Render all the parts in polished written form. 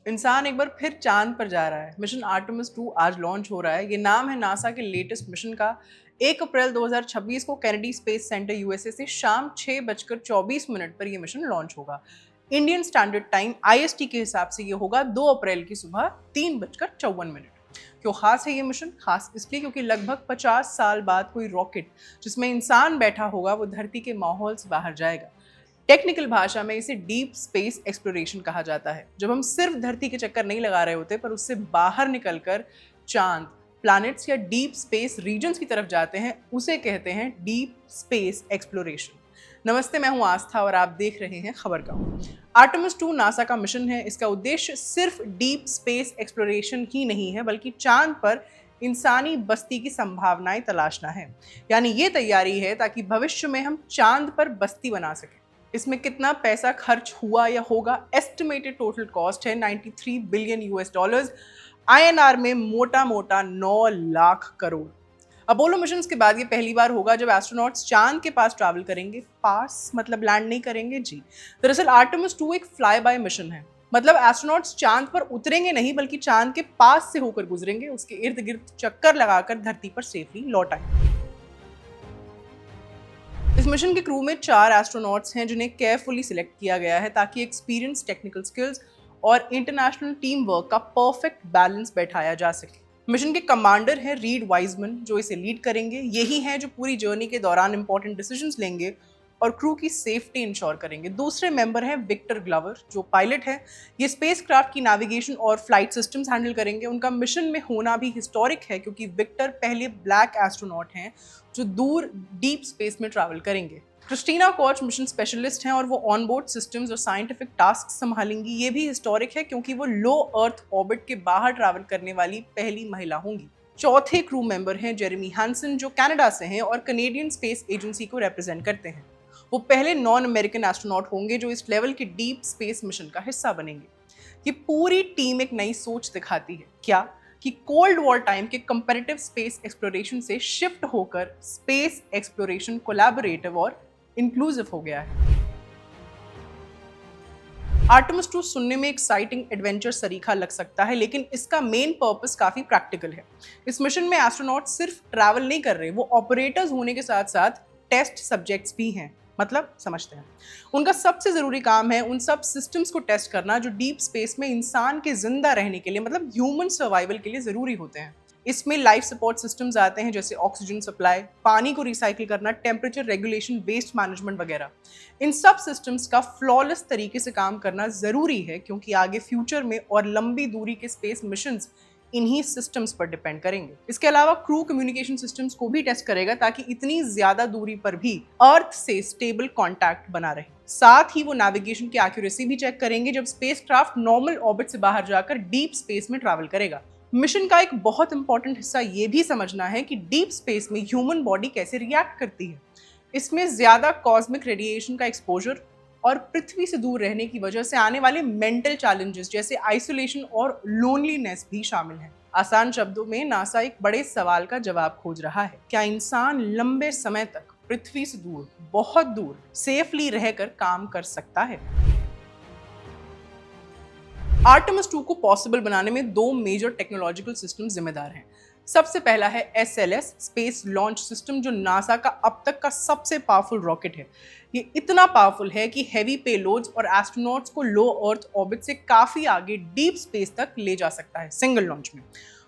इंसान एक बार फिर चांद पर जा रहा है। मिशन आर्टेमिस 2 आज लॉन्च हो रहा है। ये नाम है नासा के लेटेस्ट मिशन का। 1 अप्रैल 2026 को कैनेडी स्पेस सेंटर यूएसए से शाम 6:24 पर यह मिशन लॉन्च होगा। इंडियन स्टैंडर्ड टाइम आईएसटी के हिसाब से ये होगा 2 अप्रैल की सुबह 3:54। क्यों खास है ये मिशन? खास इसलिए क्योंकि लगभग 50 साल बाद कोई रॉकेट जिसमें इंसान बैठा होगा वो धरती के माहौल से बाहर जाएगा। टेक्निकल भाषा में इसे डीप स्पेस एक्सप्लोरेशन कहा जाता है, जब हम सिर्फ धरती के चक्कर नहीं लगा रहे होते पर उससे बाहर निकलकर चांद, प्लैनेट्स या डीप स्पेस रीजन्स की तरफ जाते हैं, उसे कहते हैं डीप स्पेस एक्सप्लोरेशन। नमस्ते, मैं हूं आस्था और आप देख रहे हैं खबरगांव। आर्टेमिस 2 नासा का मिशन है। इसका उद्देश्य सिर्फ डीप स्पेस एक्सप्लोरेशन ही नहीं है, बल्कि चांद पर इंसानी बस्ती की संभावनाएं तलाशना है। यानी ये तैयारी है ताकि भविष्य में हम चांद पर बस्ती बना सकें। इसमें कितना पैसा खर्च हुआ या होगा? एस्टिमेटेड टोटल कॉस्ट है 93 बिलियन यूएस डॉलर्स, आईएनआर में मोटा मोटा 9 लाख करोड़। अपोलो मिशन के बाद ये पहली बार होगा जब एस्ट्रोनॉट्स चांद के पास ट्रैवल करेंगे। पास मतलब लैंड नहीं करेंगे जी। दरअसल आर्टेमिस 2 एक फ्लाई बाय मिशन है, मतलब एस्ट्रोनॉट्स चांद पर उतरेंगे नहीं बल्कि चांद के पास से होकर गुजरेंगे, उसके इर्द गिर्द चक्कर लगाकर धरती पर सेफली लौट आएंगे। इस मिशन के क्रू में 4 एस्ट्रोनॉट्स हैं जिन्हें केयरफुली सिलेक्ट किया गया है ताकि एक्सपीरियंस, टेक्निकल स्किल्स और इंटरनेशनल टीम वर्क का परफेक्ट बैलेंस बैठाया जा सके। मिशन के कमांडर हैं रीड वाइजमन, जो इसे लीड करेंगे। यही हैं जो पूरी जर्नी के दौरान इंपॉर्टेंट डिसीजंस लेंगे और क्रू की सेफ्टी इंश्योर करेंगे। दूसरे मेंबर हैं विक्टर ग्लवर, जो पायलट है। ये स्पेसक्राफ्ट की नेविगेशन और फ्लाइट सिस्टम्स हैंडल करेंगे। उनका मिशन में होना भी हिस्टोरिक है क्योंकि विक्टर पहले ब्लैक एस्ट्रोनॉट हैं जो दूर डीप स्पेस में ट्रैवल करेंगे। क्रिस्टीना कोच मिशन स्पेशलिस्ट हैं और वो ऑनबोर्ड सिस्टम्स और साइंटिफिक टास्क संभालेंगी। ये भी हिस्टोरिक है क्योंकि वो लो अर्थ ऑर्बिट के बाहर ट्रैवल करने वाली पहली महिला होंगी। चौथे क्रू मेंबर हैं जेरेमी हैंसन, जो कनाडा से हैं और कनेडियन स्पेस एजेंसी को रिप्रेजेंट करते हैं। वो पहले नॉन अमेरिकन एस्ट्रोनॉट होंगे जो इस लेवल के डीप स्पेस मिशन का हिस्सा बनेंगे। ये पूरी टीम एक नई सोच दिखाती है। क्या? कि कोल्ड वॉर टाइम के कंपैरेटिव स्पेस एक्सप्लोरेशन से शिफ्ट होकर स्पेस एक्सप्लोरेशन कोलैबोरेटिव और इंक्लूसिव हो गया है। आर्टेमिस 2 सुनने में एक्साइटिंग एडवेंचर सरीखा लग सकता है, लेकिन इसका मेन पर्पस काफी प्रैक्टिकल है। इस मिशन में एस्ट्रोनॉट सिर्फ ट्रैवल नहीं कर रहे, वो ऑपरेटर्स होने के साथ साथ टेस्ट सब्जेक्ट्स भी हैं। मतलब समझते हैं। उनका सबसे जरूरी काम है उन सब सिस्टम्स को टेस्ट करना जो डीप स्पेस में इंसान के जिंदा रहने के लिए, मतलब ह्यूमन सर्वाइवल के लिए जरूरी होते हैं। इसमें लाइफ सपोर्ट सिस्टम्स आते हैं जैसे ऑक्सीजन सप्लाई, पानी को रिसाइकिल करना, टेम्परेचर रेगुलेशन, वेस्ट मैनेजमेंट वगैरह। इन सब सिस्टम्स का फ्लॉलेस तरीके से काम करना जरूरी है क्योंकि आगे फ्यूचर में और लंबी दूरी के स्पेस मिशंस इन्हीं सिस्टम्स पर डिपेंड करेंगे। इसके अलावा क्रू कम्युनिकेशन सिस्टम्स को भी टेस्ट करेगा ताकि इतनी ज्यादा दूरी पर भी अर्थ से स्टेबल कांटेक्ट बना रहे। साथ ही वो नेविगेशन की एक्यूरेसी भी चेक करेंगे जब स्पेसक्राफ्ट नॉर्मल ऑर्बिट से बाहर जाकर डीप स्पेस में ट्रैवल करेगा। मिशन का एक बहुत इंपॉर्टेंट हिस्सा ये भी समझना है कि डीप स्पेस में ह्यूमन बॉडी कैसे रिएक्ट करती है। इसमें ज्यादा कॉस्मिक रेडिएशन का एक्सपोजर और पृथ्वी से दूर रहने की वजह से आने वाले मेंटल चैलेंजेस जैसे आइसोलेशन और लोनलीनेस भी शामिल हैं। आसान शब्दों में नासा एक बड़े सवाल का जवाब खोज रहा है। क्या इंसान लंबे समय तक पृथ्वी से दूर, बहुत दूर, सेफली रहकर काम कर सकता है? आर्टेमिस 2 को पॉसिबल बनाने में 2 मेजर टेक्नोलॉजिकल सिस्टम जिम्मेदार हैं। सबसे पहला है SLS स्पेस लॉन्च सिस्टम, जो नासा का अब तक का सबसे पावरफुल रॉकेट है। ये इतना पावरफुल है कि हैवी पेलोड्स और एस्ट्रोनॉट्स को लो अर्थ ऑर्बिट से काफी आगे डीप स्पेस तक ले जा सकता है सिंगल लॉन्च में।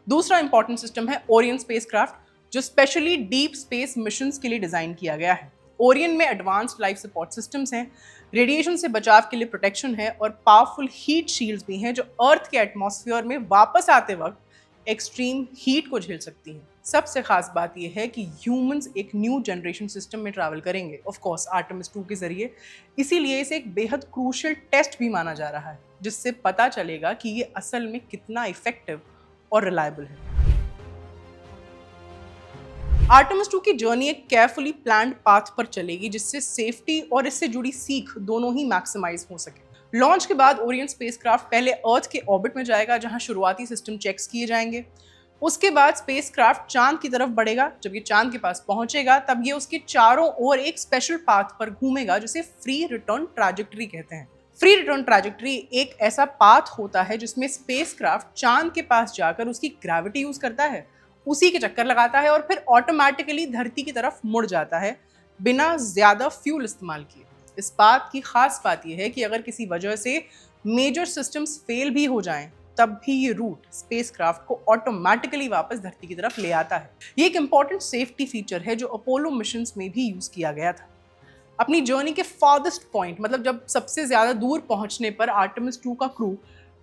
दूसरा इंपॉर्टेंट सिस्टम है ओरियन स्पेसक्राफ्ट, जो स्पेशली डीप स्पेस मिशंस के लिए डिजाइन किया गया है। ओरियन में एडवांस्ड लाइफ सपोर्ट सिस्टम्स हैं, रेडिएशन से बचाव के लिए प्रोटेक्शन है और पावरफुल हीट शील्ड्स भी हैं जो अर्थ के एटमॉस्फेयर में वापस आते वक्त एक्सट्रीम हीट को झेल सकती हैं। सबसे खास बात यह है कि ह्यूमंस एक न्यू जनरेशन सिस्टम में ट्रैवल करेंगे, ऑफ कोर्स आर्टेमिस 2 के जरिए। इसीलिए इसे एक बेहद क्रूशियल टेस्ट भी माना जा रहा है, जिससे पता चलेगा कि ये असल में कितना इफेक्टिव और रिलायबल है। आर्टेमिस 2 की जर्नी एक केयरफुली प्लान्ड पाथ पर चलेगी जिससे सेफ्टी और इससे जुड़ी सीख दोनों ही मैक्सिमाइज हो सके। लॉन्च के बाद ओरियन स्पेसक्राफ्ट पहले अर्थ के ऑर्बिट में जाएगा जहां शुरुआती सिस्टम चेक्स किए जाएंगे। उसके बाद स्पेसक्राफ्ट चांद की तरफ बढ़ेगा। जब ये चांद के पास पहुंचेगा तब ये उसके चारों ओर एक स्पेशल पाथ पर घूमेगा जिसे फ्री रिटर्न ट्रैजेक्टरी कहते हैं। फ्री रिटर्न ट्रैजेक्टरी एक ऐसा पाथ होता है जिसमें स्पेसक्राफ्ट चांद के पास जाकर उसकी ग्रेविटी यूज करता है, उसी के चक्कर लगाता है और फिर ऑटोमेटिकली धरती की तरफ मुड़ जाता है बिना ज्यादा फ्यूल इस्तेमाल किए। इस बात की खास बात यह है कि अगर किसी वजह से मेजर सिस्टम्स फेल भी हो जाएं, तब भी ये रूट स्पेसक्राफ्ट को ऑटोमेटिकली वापस धरती की तरफ ले आता है। ये एक इंपॉर्टेंट सेफ्टी फीचर है जो अपोलो मिशंस में भी यूज किया गया था। अपनी जर्नी के फार्देस्ट पॉइंट, मतलब जब सबसे ज्यादा दूर पहुंचने पर आर्टेमिस 2 का क्रू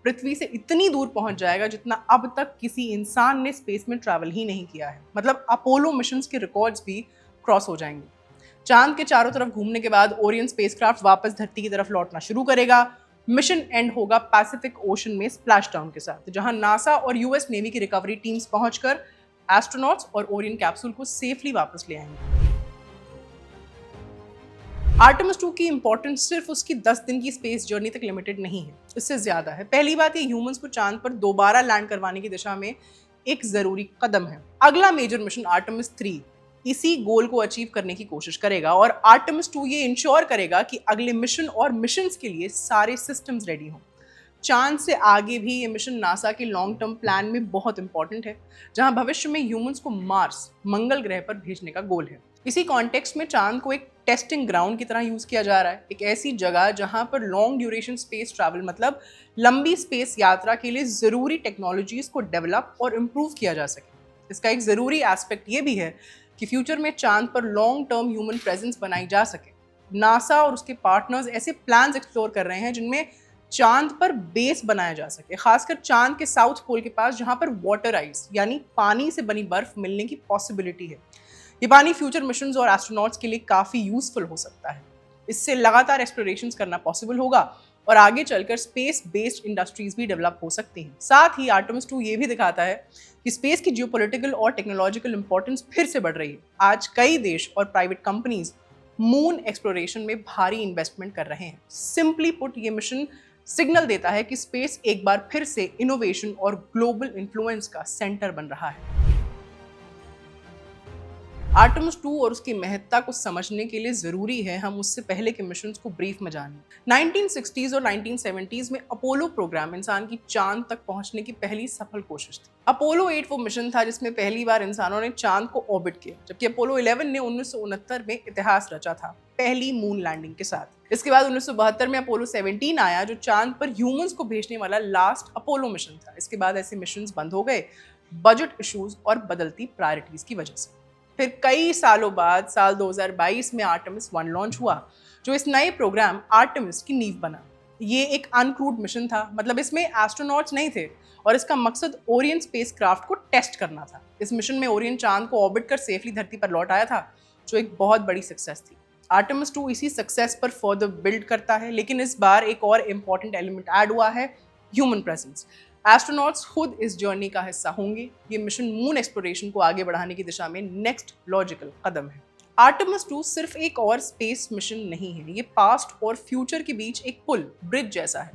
पृथ्वी से इतनी दूर पहुंच जाएगा जितना अब तक किसी इंसान ने स्पेस में ट्रैवल ही नहीं किया है। मतलब अपोलो मिशंस के रिकॉर्ड्स भी क्रॉस हो जाएंगे। चांद के चारों तरफ घूमने के बाद ओरियन स्पेसक्राफ्ट वापस धरती की तरफ लौटना शुरू करेगा। मिशन एंड होगा पैसिफिक ओशन में स्प्लैश डाउन के साथ, जहां नासा और यूएस नेवी की रिकवरी टीम्स पहुंचकर एस्ट्रोनॉट्स और ओरियन कैप्सूल को सेफली वापस ले आएंगे। आर्टेमिस 2 की इंपॉर्टेंस सिर्फ उसकी 10 दिन की स्पेस जर्नी तक लिमिटेड नहीं है, इससे ज्यादा है। पहली बात, ये ह्यूमंस को चांद पर दोबारा लैंड करवाने की दिशा में एक जरूरी कदम है। अगला मेजर मिशन आर्टेमिस 3 इसी गोल को अचीव करने की कोशिश करेगा और आर्टेमिस 2 ये इंश्योर करेगा कि अगले मिशन और मिशंस के लिए सारे सिस्टम्स रेडी हों। चांद से आगे भी ये मिशन नासा के लॉन्ग टर्म प्लान में बहुत इंपॉर्टेंट है, जहां भविष्य में ह्यूमंस को मार्स, मंगल ग्रह पर भेजने का गोल है। इसी कॉन्टेक्स्ट में चांद को एक टेस्टिंग ग्राउंड की तरह यूज किया जा रहा है, एक ऐसी जगह जहां पर लॉन्ग ड्यूरेशन स्पेस ट्रैवल, मतलब लंबी स्पेस यात्रा के लिए जरूरी टेक्नोलॉजीज को डेवलप और इम्प्रूव किया जा सके। इसका एक जरूरी एस्पेक्ट ये भी है कि फ्यूचर में चांद पर लॉन्ग टर्म ह्यूमन प्रेजेंस बनाई जा सके। नासा और उसके पार्टनर्स ऐसे प्लान्स एक्सप्लोर कर रहे हैं जिनमें चांद पर बेस बनाया जा सके, खासकर चांद के साउथ पोल के पास, जहां पर वाटर आइस यानी पानी से बनी बर्फ मिलने की पॉसिबिलिटी है। ये पानी फ्यूचर मिशंस और एस्ट्रोनॉट्स के लिए काफी यूजफुल हो सकता है। इससे लगातार एक्सप्लोरेशन करना पॉसिबल होगा और आगे चलकर स्पेस बेस्ड इंडस्ट्रीज भी डेवलप हो सकती हैं। साथ ही आर्टेमिस 2 ये भी दिखाता है कि स्पेस की जियोपॉलिटिकल और टेक्नोलॉजिकल इंपॉर्टेंस फिर से बढ़ रही है। आज कई देश और प्राइवेट कंपनीज मून एक्सप्लोरेशन में भारी इन्वेस्टमेंट कर रहे हैं। सिंपली पुट, ये मिशन सिग्नल देता है कि स्पेस एक बार फिर से इनोवेशन और ग्लोबल इन्फ्लुएंस का सेंटर बन रहा है। आर्टेमिस 2 और उसकी महत्ता को समझने के लिए जरूरी है हम उससे पहले के मिशंस को ब्रीफ में जानें। 1960s और 1970s में अपोलो प्रोग्राम इंसान की चांद तक पहुंचने की पहली सफल कोशिश थी। अपोलो 8 वो मिशन था जिसमें पहली बार इंसानों ने चांद को ऑर्बिट किया, जबकि अपोलो 11 ने 1969 में इतिहास रचा था पहली मून लैंडिंग के साथ। इसके बाद 1972 में अपोलो 17 आया, जो चांद पर ह्यूमंस को भेजने वाला लास्ट अपोलो मिशन था। इसके बाद ऐसे मिशंस बंद हो गए, बजट इश्यूज और बदलती प्रायोरिटीज की वजह से। फिर कई सालों बाद साल 2022 में आर्टेमिस 1 लॉन्च हुआ, जो इस नए प्रोग्राम आर्टेमिस की नींव बना। ये एक अनक्रूड मिशन था, मतलब इसमें एस्ट्रोनॉट्स नहीं थे और इसका मकसद ओरियन स्पेसक्राफ्ट को टेस्ट करना था। इस मिशन में ओरियन चांद को ऑर्बिट कर सेफली धरती पर लौट आया था, जो एक बहुत बड़ी सक्सेस थी। आर्टेमिस 2 इसी सक्सेस पर फर्दर बिल्ड करता है, लेकिन इस बार एक और इम्पॉर्टेंट एलिमेंट ऐड हुआ है, ह्यूमन प्रेजेंस। एस्ट्रोनॉट्स खुद इस जर्नी का हिस्सा होंगे। ये मिशन मून एक्सप्लोरेशन को आगे बढ़ाने की दिशा में नेक्स्ट लॉजिकल कदम है। आर्टेमिस 2 सिर्फ एक और स्पेस मिशन नहीं है, ये पास्ट और फ्यूचर के बीच एक पुल, ब्रिज जैसा है।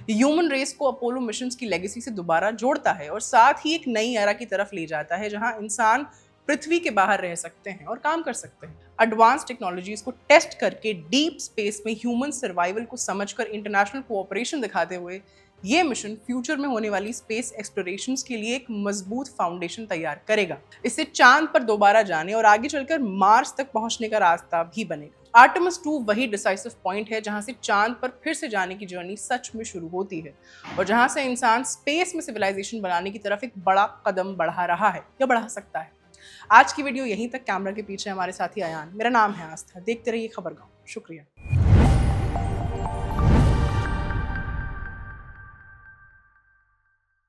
ह्यूमन रेस को अपोलो मिशंस की लेगेसी से दोबारा जोड़ता है और साथ ही एक नई एरा की तरफ ले जाता है, जहां इंसान पृथ्वी के बाहर रह सकते हैं और काम कर सकते हैं। एडवांस टेक्नोलॉजीज को टेस्ट करके डीप स्पेस में ह्यूमन सर्वाइवल को समझकर इंटरनेशनल कोऑपरेशन दिखाते हुए ये मिशन फ्यूचर में होने वाली स्पेस एक्सप्लोरेशंस के लिए एक मजबूत फाउंडेशन तैयार करेगा। इससे चांद पर दोबारा जाने और आगे चलकर मार्स तक पहुंचने का रास्ता भी बनेगा। आर्टेमिस 2 वही डिसाइसिव पॉइंट है जहां से चांद पर फिर से जाने की जर्नी सच में शुरू होती है और जहां से इंसान स्पेस में सिविलाइजेशन बनाने की तरफ एक बड़ा कदम बढ़ा रहा है या बढ़ा सकता है। आज की वीडियो यहीं तक। कैमरा के पीछे हमारे साथी अयान, मेरा नाम है आस्था। देखते रहिए खबरगांव। शुक्रिया।